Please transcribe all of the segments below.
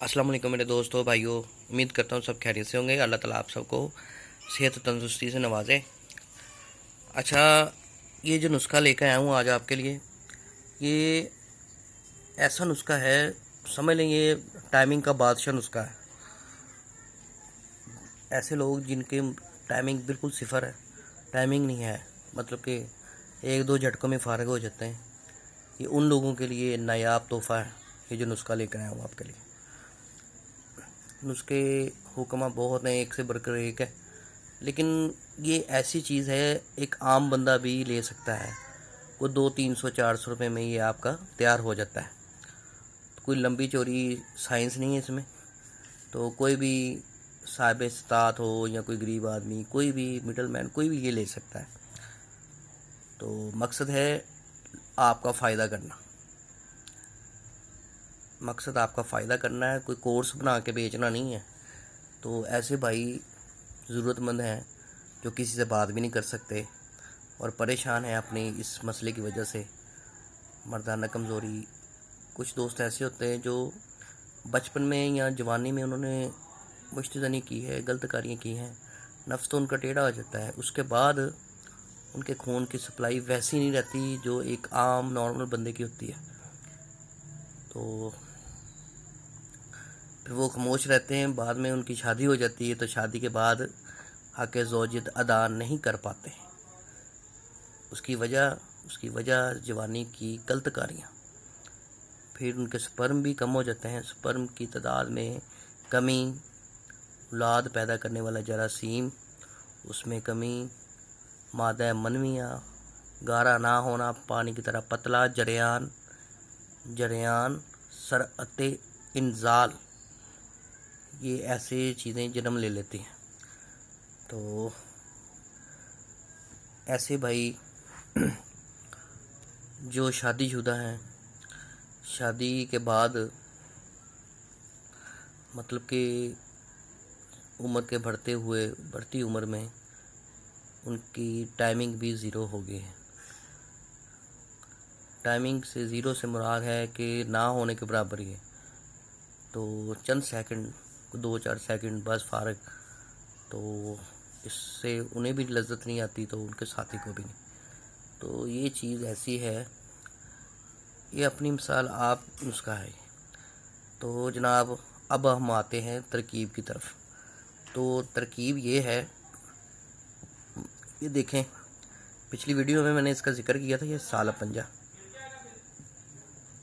अस्सलाम वालेकुम मेरे दोस्तों भाइयों। उम्मीद करता हूँ सब खैरियत से होंगे। अल्लाह ताला आप सबको सेहत तंदुरुस्ती से नवाजे। अच्छा, ये जो नुस्खा लेकर आया हूँ आज आपके लिए, ये ऐसा नुस्खा है, समझ लें ये टाइमिंग का बादशाह नुस्खा है। ऐसे लोग जिनके टाइमिंग बिल्कुल सिफर है, टाइमिंग नहीं है, मतलब कि एक दो झटकों में फारग हो जाते हैं, ये उन लोगों के लिए नायाब तोहफ़ा है। ये जो नुस्खा लेकर आया हूँ आपके लिए, नुस्खे हुक्मा बहुत हैं, एक से बढ़कर एक है, लेकिन ये ऐसी चीज़ है एक आम बंदा भी ले सकता है। वो 200-300-400 रुपये में ये आपका तैयार हो जाता है। तो कोई लंबी चौड़ी साइंस नहीं है इसमें। तो कोई भी साहिब इस्तात हो या कोई गरीब आदमी, कोई भी मिडल मैन, कोई भी ये ले सकता है। तो मकसद है आपका फ़ायदा करना, मकसद आपका फ़ायदा करना है, कोई कोर्स बना के बेचना नहीं है। तो ऐसे भाई ज़रूरतमंद हैं जो किसी से बात भी नहीं कर सकते और परेशान हैं अपनी इस मसले की वजह से, मर्दाना कमज़ोरी। कुछ दोस्त ऐसे होते हैं जो बचपन में या जवानी में उन्होंने मुश्तज़नी की है, गलत कारियाँ की हैं, नफ्स तो उनका टेढ़ा हो जाता है। उसके बाद उनके खून की सप्लाई वैसी नहीं रहती जो एक आम नॉर्मल बंदे की होती है। तो फिर वो खामोश रहते हैं। बाद में उनकी शादी हो जाती है तो शादी के बाद हक़ ज़ौजियत अदा नहीं कर पाते। उसकी वजह जवानी की गलत कारियाँ। फिर उनके स्पर्म भी कम हो जाते हैं, स्पर्म की तादाद में कमी, औलाद पैदा करने वाला जरासीम उसमें कमी, मादा मनवियाँ, गारा ना होना, पानी की तरह पतला जरियान, सरअते इंजाल, ये ऐसे चीज़ें जन्म ले लेती हैं। तो ऐसे भाई जो शादीशुदा हैं, शादी के बाद मतलब कि उम्र के बढ़ती उम्र में उनकी टाइमिंग भी ज़ीरो हो गई है। टाइमिंग से ज़ीरो से मुराद है कि ना होने के बराबर ही है। तो चंद सेकंड, 2-4 सेकंड बस फ़ारग, तो इससे उन्हें भी लज्जत नहीं आती तो उनके साथी को भी नहीं। तो ये चीज़ ऐसी है, ये अपनी मिसाल आप नुस्खा है। तो जनाब अब हम आते हैं तरकीब की तरफ। तो तरकीब ये है, ये देखें, पिछली वीडियो में मैंने इसका जिक्र किया था, ये सालब पंजा,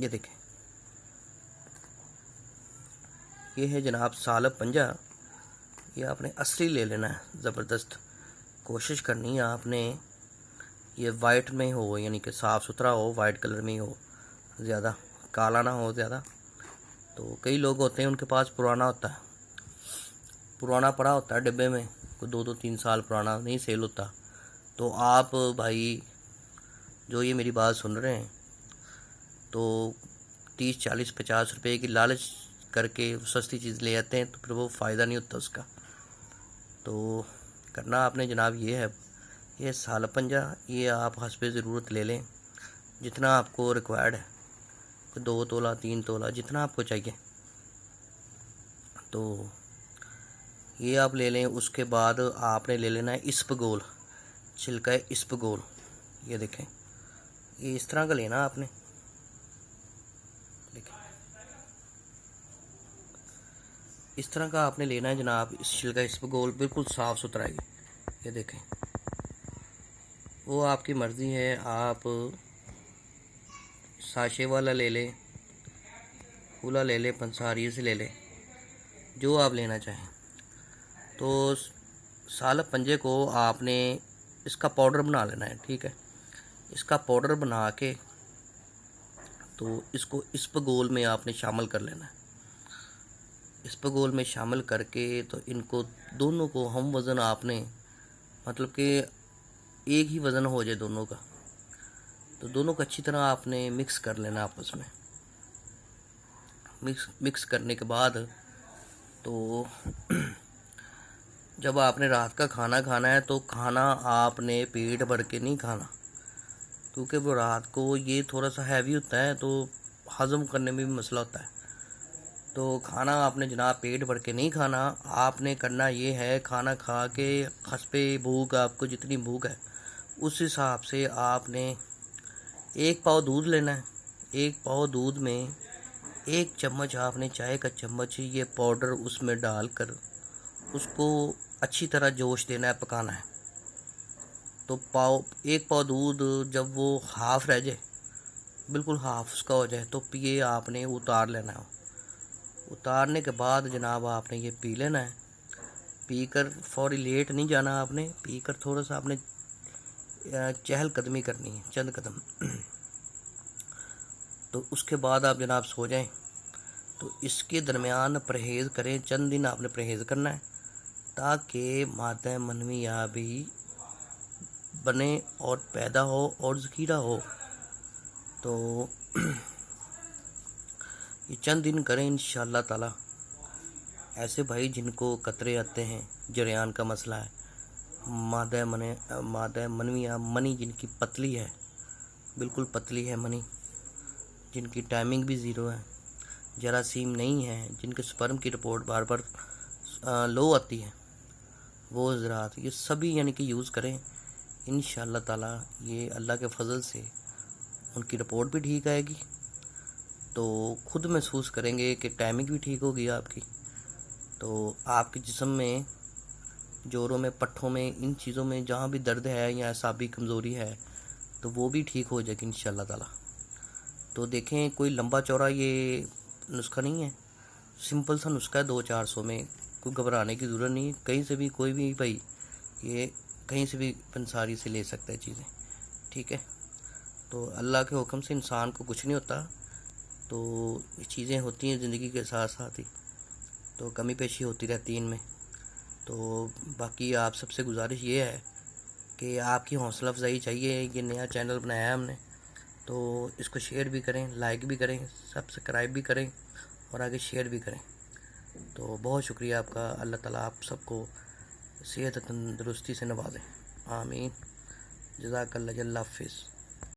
ये देखें, ये है जनाब सालब पंजा। ये आपने असली ले लेना है, ज़बरदस्त कोशिश करनी है आपने। ये वाइट में हो, यानी कि साफ़ सुथरा हो, वाइट कलर में ही हो, ज़्यादा काला ना हो ज़्यादा। तो कई लोग होते हैं उनके पास पुराना होता है, पुराना पड़ा होता है डिब्बे में, कोई 2-3 साल पुराना नहीं सेल होता। तो आप भाई जो ये मेरी बात सुन रहे हैं, तो 30-40-50 रुपए की लालच करके सस्ती चीज़ ले आते हैं, तो फिर वो फ़ायदा नहीं होता उसका। तो करना आपने जनाब ये है, ये सालब पंजा, ये आप हस्बे ज़रूरत ले लें, जितना आपको रिक्वायर्ड है, 2 तोला 3 तोला जितना आपको चाहिए, तो ये आप ले लें। उसके बाद आपने ले लेना है इसबगोल, छिलका इसबगोल, ये देखें, ये इस तरह का लेना आपने, देखें इस तरह का आपने लेना है जनाब। इस छिलका इसबगोल बिल्कुल साफ़ सुथरा है, ये देखें। वो आपकी मर्ज़ी है, आप साशे वाला ले लें, खुला ले लें, पंसारी से ले लें, जो आप लेना चाहें। तो सालब पंजे को आपने इसका पाउडर बना लेना है, ठीक है। इसका पाउडर बना के तो इसको इसबगोल में आपने शामिल कर लेना है। इसबगोल में शामिल करके तो इनको दोनों को हम वज़न आपने, मतलब कि एक ही वज़न हो जाए दोनों का, तो दोनों को अच्छी तरह आपने मिक्स कर लेना आपस में। मिक्स करने के बाद तो जब आपने रात का खाना खाना है तो खाना आपने पेट भर के नहीं खाना, क्योंकि वो रात को ये थोड़ा सा हैवी होता है, तो हज़म करने में भी मसला होता है। तो खाना आपने जनाब पेट भर के नहीं खाना, आपने करना ये है खाना खा के हंसपे भूख, आपको जितनी भूख है उस हिसाब से आपने 1 पाव दूध लेना है। 1 पाव दूध में 1 चम्मच आपने चाय का चम्मच ये पाउडर उसमें डालकर उसको अच्छी तरह जोश देना है, पकाना है। तो 1 पाव दूध जब वो हाफ रह जाए, बिल्कुल हाफ उसका हो जाए, तो ये आपने उतार लेना है। उतारने के बाद जनाब आपने ये पी लेना है। पीकर फौरी लेट नहीं जाना, आपने पीकर थोड़ा सा आपने चहलकदमी करनी है, चंद कदम। तो उसके बाद आप जनाब सो जाएं। तो इसके दरमियान परहेज़ करें, चंद दिन आपने परहेज़ करना है ताकि मादा मनविया भी बने और पैदा हो और ज़खीरा हो। तो ये चंद दिन करें इंशाअल्लाह ताला। ऐसे भाई जिनको कतरे आते हैं, जरियान का मसला है, मादा मनविया मनी जिनकी पतली है, बिल्कुल पतली है मनी, जिनकी टाइमिंग भी ज़ीरो है, जरासीम नहीं है, जिनके स्पर्म की रिपोर्ट बार बार लो आती है, वो हज़रात ये सभी यानी कि यूज़ करें इंशाअल्लाह ताला। ये अल्लाह के फजल से उनकी रिपोर्ट भी ठीक आएगी, तो खुद महसूस करेंगे कि टाइमिंग भी ठीक होगी आपकी। तो आपके जिस्म में, जोड़ों में, पट्ठों में, इन चीज़ों में जहाँ भी दर्द है या असाबी कमज़ोरी है तो वो भी ठीक हो जाएगी इंशाअल्लाह ताला। तो देखें, कोई लंबा चौड़ा ये नुस्खा नहीं है, सिंपल सा नुस्खा है 200-400 में, कोई घबराने की ज़रूरत नहीं। कहीं से भी कोई भी भाई ये कहीं से भी पंसारी से ले सकता है चीज़ें, ठीक है। तो अल्लाह के हुक्म से इंसान को कुछ नहीं होता, तो ये चीज़ें होती हैं ज़िंदगी के साथ साथ ही, तो कमी पेशी होती रहती है इनमें। तो बाकी आप सबसे गुजारिश ये है कि आपकी हौसला अफजाई चाहिए। ये नया चैनल बनाया है हमने, तो इसको शेयर भी करें, लाइक भी करें, सब्सक्राइब भी करें और आगे शेयर भी करें। तो बहुत शुक्रिया आपका। अल्लाह ताला आप सबको सेहत तंदुरुस्ती से नवाजें। आमीन। जज़ाकल्लाह। अल्लाह हाफ़िज़।